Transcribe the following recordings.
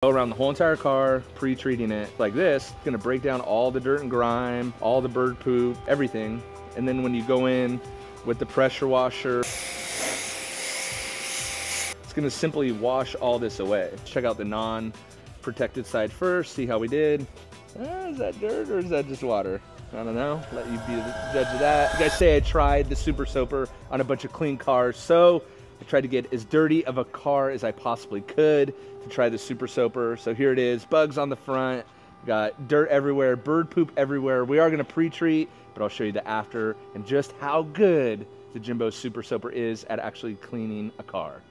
Go around the whole entire car, pre-treating it like this. It's gonna break down all the dirt and grime, all the bird poop, everything. And then when you go in with the pressure washer, it's gonna simply wash all this away. Check out the non-protected side first, see how we did. Is that dirt or is that just water? I don't know, let you be the judge of that. You guys say I tried the Super Soaper on a bunch of clean cars, so I tried to get as dirty of a car as I possibly could to try the Super Soaper. So here it is, bugs on the front, got dirt everywhere, bird poop everywhere. We are gonna pre-treat, but I'll show you the after and just how good the Jimbo Super Soaper is at actually cleaning a car.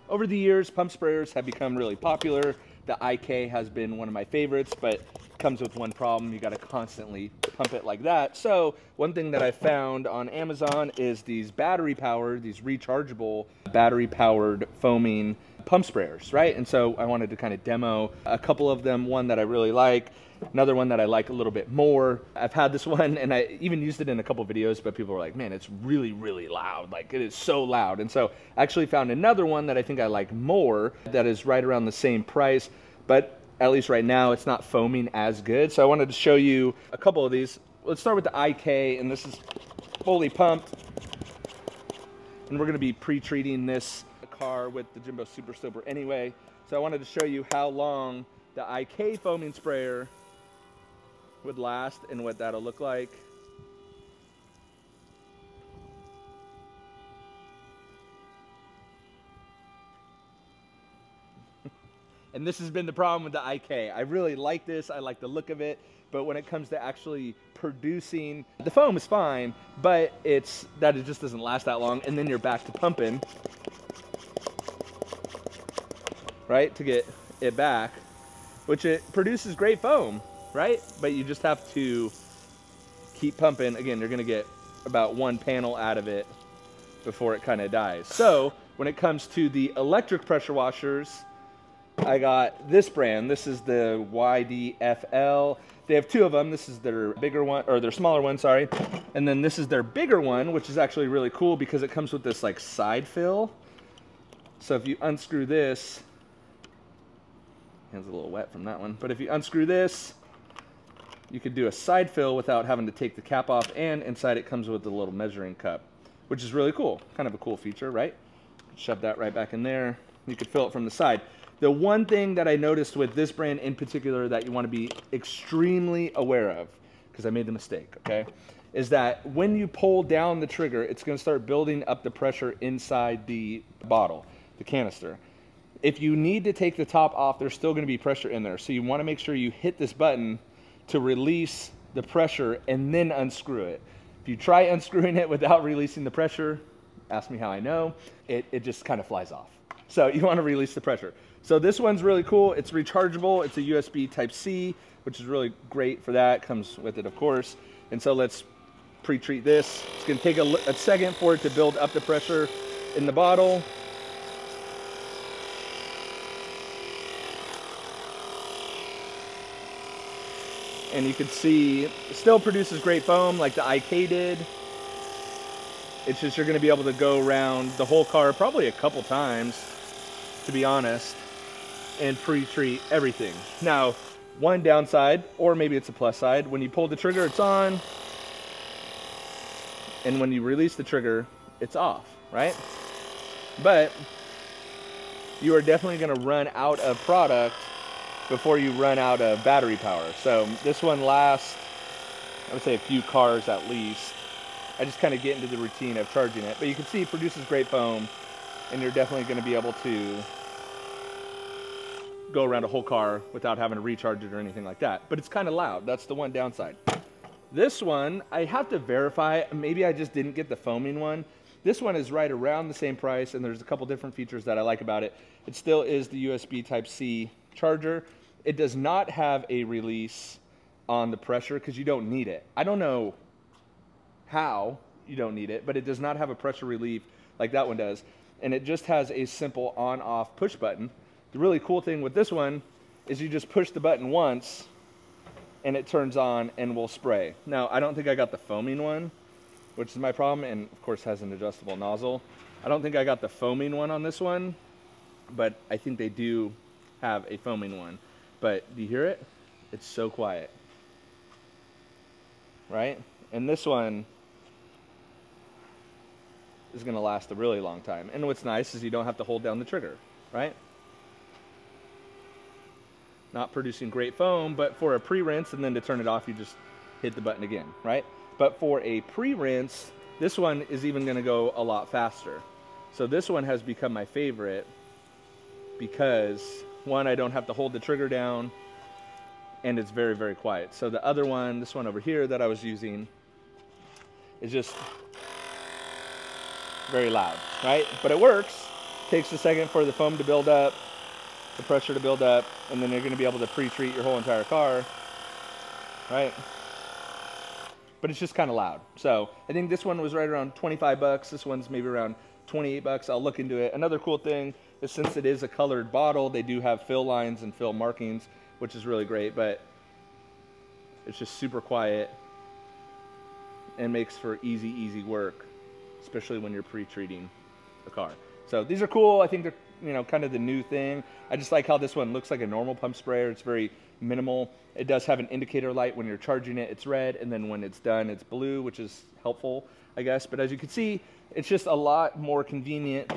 Over the years, pump sprayers have become really popular. The IK has been one of my favorites, but it comes with one problem. You gotta constantly pump it like that. So one thing that I found on Amazon is these battery-powered, these rechargeable battery-powered foaming pump sprayers, right? And so I wanted to kind of demo a couple of them, one that I really like, another one that I like a little bit more. I've had this one and I even used it in a couple videos, but people were like, man, it's really, really loud. Like, it is so loud. And so I actually found another one that I think I like more that is right around the same price, but at least right now it's not foaming as good. So I wanted to show you a couple of these. Let's start with the IK, and this is fully pumped. And we're gonna be pre-treating this car with the Jimbo Super Soaper anyway. So I wanted to show you how long the IK foaming sprayer would last and what that'll look like. And this has been the problem with the IK. I really like this, I like the look of it, but when it comes to actually producing, the foam is fine, but it just doesn't last that long, and then you're back to pumping, right, to get it back, which it produces great foam, right? But you just have to keep pumping. Again, you're gonna get about one panel out of it before it kind of dies. So when it comes to the electric pressure washers, I got this brand. This is the YDFL. They have two of them. This is their bigger one, or their smaller one, sorry. And then this is their bigger one, which is actually really cool because it comes with this like side fill. So if you unscrew this, hand's a little wet from that one, but if you unscrew this, you could do a side fill without having to take the cap off, and inside it comes with a little measuring cup, which is really cool. Kind of a cool feature, right? Shove that right back in there. You could fill it from the side. The one thing that I noticed with this brand in particular that you want to be extremely aware of, because I made the mistake, okay, is that when you pull down the trigger, it's going to start building up the pressure inside the bottle, the canister. If you need to take the top off, there's still going to be pressure in there. So you want to make sure you hit this button to release the pressure and then unscrew it. If you try unscrewing it without releasing the pressure, ask me how I know, it just kind of flies off. So you want to release the pressure. So this one's really cool. It's rechargeable. It's a USB Type-C, which is really great for that. Comes with it, of course. And so let's pre-treat this. It's going to take a second for it to build up the pressure in the bottle. And you can see it still produces great foam like the IK did. It's just you're going to be able to go around the whole car probably a couple times, to be honest, and pre-treat everything. Now, one downside, or maybe it's a plus side, when you pull the trigger, it's on, and when you release the trigger, it's off, right? But you are definitely going to run out of product before you run out of battery power. So this one lasts, I would say, a few cars at least. I just kind of get into the routine of charging it, but you can see it produces great foam, and you're definitely going to be able to go around a whole car without having to recharge it or anything like that. But it's kind of loud. That's the one downside. This one, I have to verify. Maybe I just didn't get the foaming one. This one is right around the same price, and there's a couple different features that I like about it. It still is the USB Type-C charger. It does not have a release on the pressure because you don't need it. I don't know how you don't need it, but it does not have a pressure relief like that one does. And it just has a simple on-off push button. The really cool thing with this one is you just push the button once and it turns on and will spray. Now, I don't think I got the foaming one, which is my problem, and of course has an adjustable nozzle. I don't think I got the foaming one on this one, but I think they do have a foaming one. But do you hear it? It's so quiet, right? And this one is going to last a really long time. And what's nice is you don't have to hold down the trigger, right? Not producing great foam, but for a pre-rinse, and then to turn it off, you just hit the button again, right? But for a pre-rinse, this one is even going to go a lot faster. So this one has become my favorite because, one, I don't have to hold the trigger down, and it's very, very quiet. So the other one, this one over here that I was using, is just very loud, right? But it works. Takes a second for the foam to build up, the pressure to build up, and then you're going to be able to pre-treat your whole entire car, right? But it's just kind of loud. So I think this one was right around 25 bucks. This one's maybe around 28 bucks. I'll look into it. Another cool thing is, since it is a colored bottle, they do have fill lines and fill markings, which is really great, but it's just super quiet and makes for easy work, especially when you're pre-treating a car. So these are cool. I think they're, you know, kind of the new thing. I just like how this one looks like a normal pump sprayer. It's very minimal. It does have an indicator light. When you're charging it, it's red, and then when it's done, it's blue, which is helpful, I guess. But as you can see, it's just a lot more convenient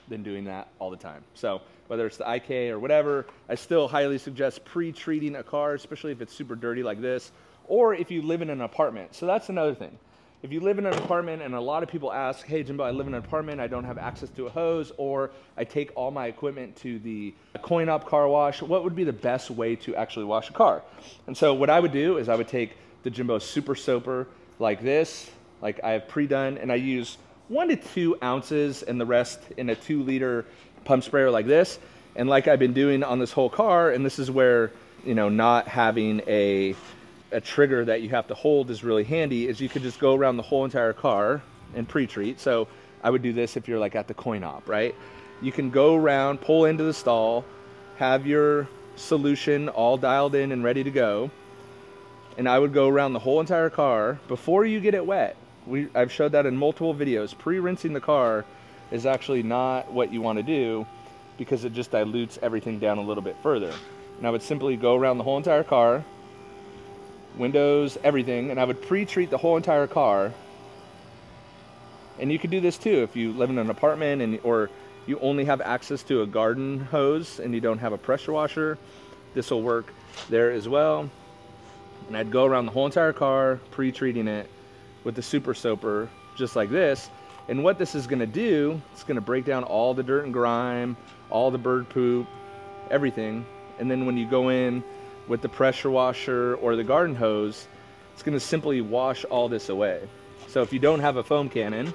than doing that all the time. So whether it's the IK or whatever, I still highly suggest pre-treating a car, especially if it's super dirty like this, or if you live in an apartment. So that's another thing. If you live in an apartment, and a lot of people ask, hey Jimbo, I live in an apartment, I don't have access to a hose, or I take all my equipment to the coin-op car wash, what would be the best way to actually wash a car? And so what I would do is I would take the Jimbo Super Soaper like this, like I have pre-done, and I use 1 to 2 ounces and the rest in a 2-liter pump sprayer like this. And like I've been doing on this whole car, and this is where, you know, not having a trigger that you have to hold is really handy, is you could just go around the whole entire car and pre-treat. So I would do this if you're like at the coin-op, right? You can go around, pull into the stall, have your solution all dialed in and ready to go. And I would go around the whole entire car before you get it wet. I've showed that in multiple videos. Pre-rinsing the car is actually not what you want to do, because it just dilutes everything down a little bit further. And I would simply go around the whole entire car, windows, everything, and I would pre-treat the whole entire car. And you could do this too if you live in an apartment or you only have access to a garden hose and you don't have a pressure washer. This will work there as well. And I'd go around the whole entire car, pre-treating it with the Super Soaper, just like this. And what this is going to do, it's going to break down all the dirt and grime, all the bird poop, everything. And then when you go in with the pressure washer or the garden hose, it's going to simply wash all this away. So if you don't have a foam cannon,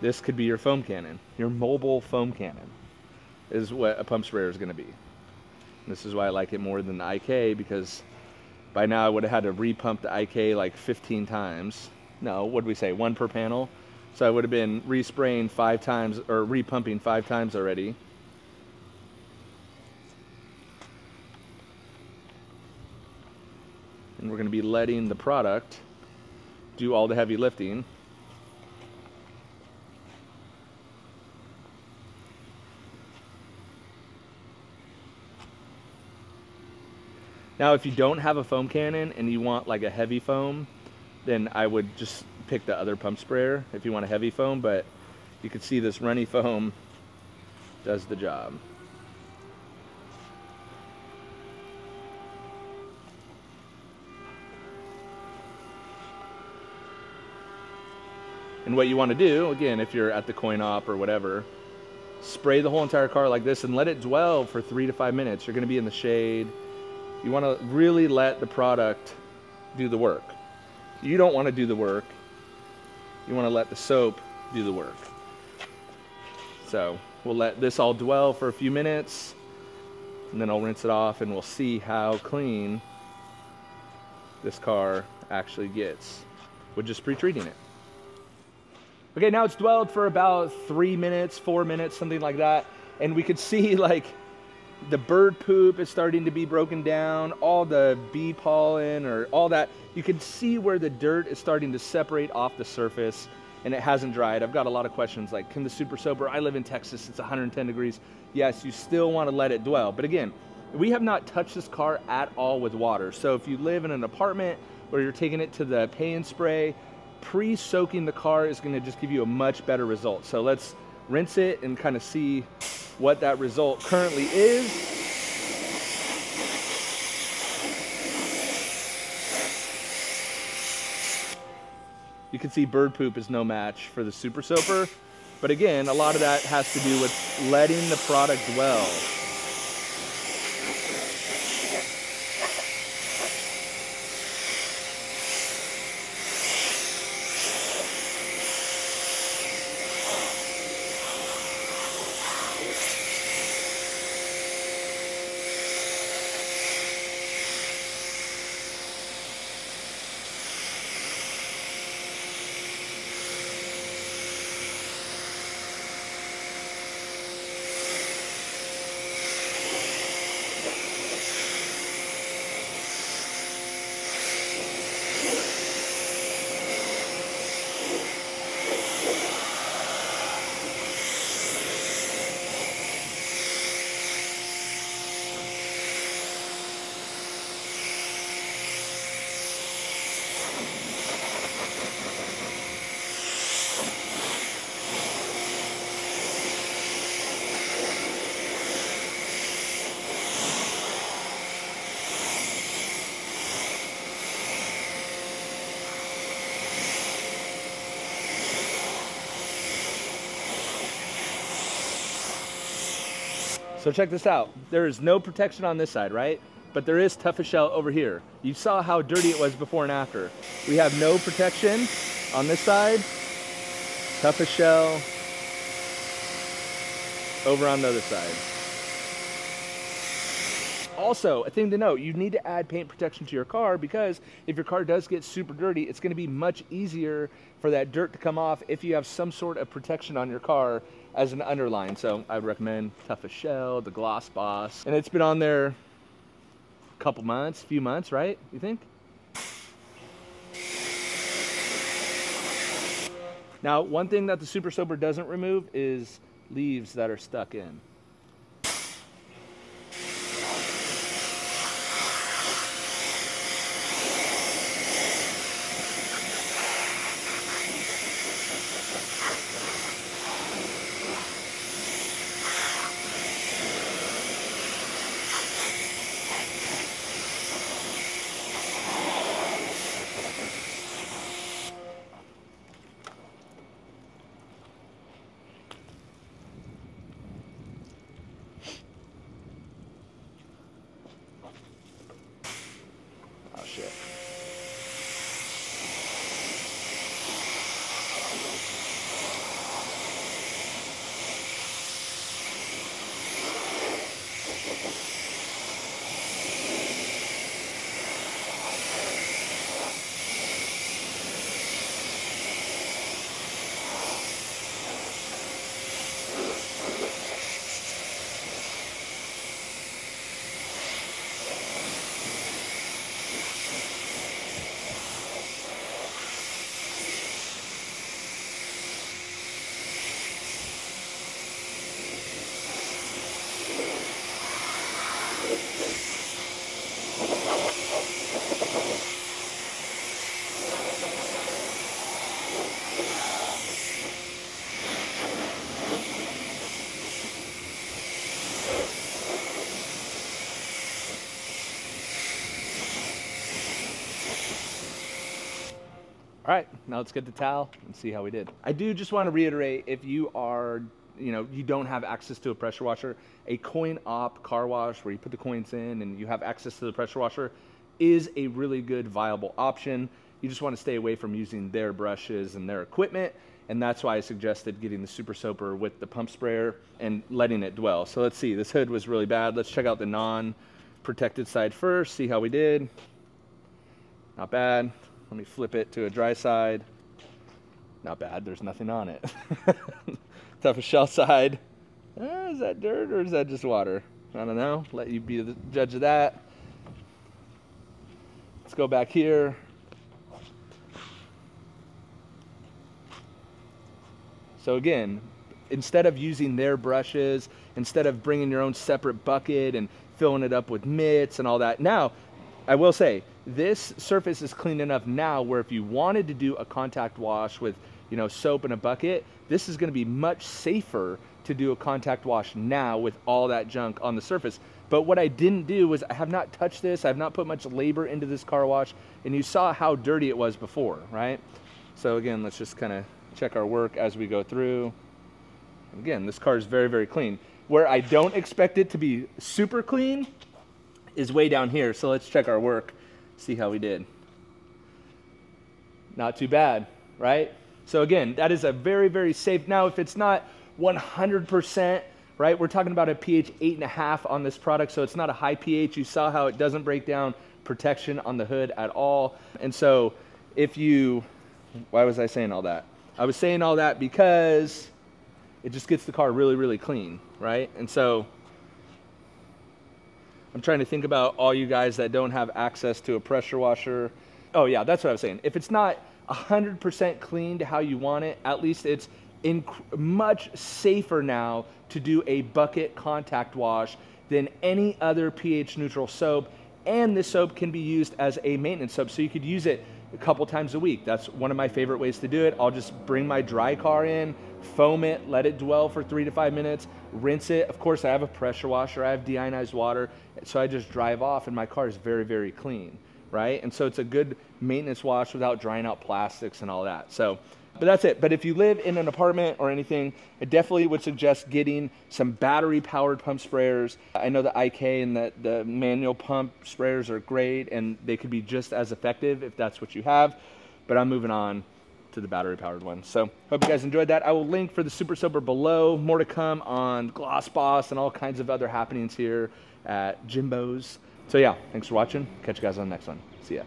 this could be your foam cannon. Your mobile foam cannon is what a pump sprayer is going to be. This is why I like it more than the IK, because by now I would have had to repump the IK like 15 times. No, what did we say? 1 per panel. So I would have been respraying 5 times or repumping 5 times already. And we're going to be letting the product do all the heavy lifting. Now, if you don't have a foam cannon and you want like a heavy foam, then I would just pick the other pump sprayer if you want a heavy foam, but you can see this runny foam does the job. And what you want to do, again, if you're at the coin-op or whatever, spray the whole entire car like this and let it dwell for 3 to 5 minutes. You're going to be in the shade. You want to really let the product do the work. You don't want to do the work. You want to let the soap do the work. So we'll let this all dwell for a few minutes, and then I'll rinse it off, and we'll see how clean this car actually gets with just pre-treating it. Okay, now it's dwelled for about 3 minutes, 4 minutes, something like that. And we could see like the bird poop is starting to be broken down, all the bee pollen or all that. You can see where the dirt is starting to separate off the surface. and it hasn't dried, I've got a lot of questions like, can the Super Soaper, I live in Texas, it's 110 degrees. Yes, you still want to let it dwell. But again, we have not touched this car at all with water. So if you live in an apartment where you're taking it to the pay and spray, pre-soaking the car is going to just give you a much better result. So let's rinse it and kind of see what that result currently is. You can see bird poop is no match for the Super Soaper. But again, a lot of that has to do with letting the product dwell. So check this out. There is no protection on this side, right? But there is tough as shell over here. You saw how dirty it was before and after. We have no protection on this side. Tough as shell over on the other side. Also, a thing to note, you need to add paint protection to your car because if your car does get super dirty, it's going to be much easier for that dirt to come off if you have some sort of protection on your car as an underline. So I would recommend Tough as Shell, the Gloss Boss. And it's been on there a couple months, few months, right? You think? Now, one thing that the Super Soaper doesn't remove is leaves that are stuck in. Oh shit. All right, now let's get the towel and see how we did. I do just want to reiterate, if you are, you don't have access to a pressure washer, a coin-op car wash where you put the coins in and you have access to the pressure washer is a really good viable option. You just want to stay away from using their brushes and their equipment, and that's why I suggested getting the Super Soaper with the pump sprayer and letting it dwell. So let's see, this hood was really bad. Let's check out the non-protected side first, see how we did. Not bad. Let me flip it to a dry side. Not bad, there's nothing on it. Tough as shell side. Is that dirt or is that just water? I don't know, let you be the judge of that. Let's go back here. So again, instead of using their brushes, instead of bringing your own separate bucket and filling it up with mitts and all that. Now, I will say, this surface is clean enough now where if you wanted to do a contact wash with, you know, soap in a bucket, this is gonna be much safer to do a contact wash now with all that junk on the surface. But what I didn't do was I have not touched this, I have not put much labor into this car wash, and you saw how dirty it was before, right? So again, let's just kind of check our work as we go through. Again, this car is very, very clean. Where I don't expect it to be super clean is way down here. So let's check our work, see how we did. Not too bad, right? So again, that is a very, very safe. Now, if it's not 100%, right? We're talking about a pH 8.5 on this product, so it's not a high pH. You saw how it doesn't break down protection on the hood at all. And so if you, why was I saying all that? I was saying all that because it just gets the car really, really clean, right? And so I'm trying to think about all you guys that don't have access to a pressure washer. Oh yeah, that's what I was saying. If it's not 100% clean to how you want it, at least it's much safer now to do a bucket contact wash than any other pH neutral soap. And this soap can be used as a maintenance soap, so you could use it a couple times a week. That's one of my favorite ways to do it. I'll just bring my dry car in, foam it, let it dwell for 3 to 5 minutes, rinse it. Of course, I have a pressure washer, I have deionized water, so I just drive off and my car is very, very clean, right? And so it's a good maintenance wash without drying out plastics and all that. So, but that's it. But if you live in an apartment or anything, I definitely would suggest getting some battery-powered pump sprayers. I know the IK and the manual pump sprayers are great, and they could be just as effective if that's what you have. But I'm moving on to the battery-powered one. So hope you guys enjoyed that. I will link for the Super Soaper below. More to come on Gloss Boss and all kinds of other happenings here at JIMBO's. So yeah, thanks for watching. Catch you guys on the next one. See ya.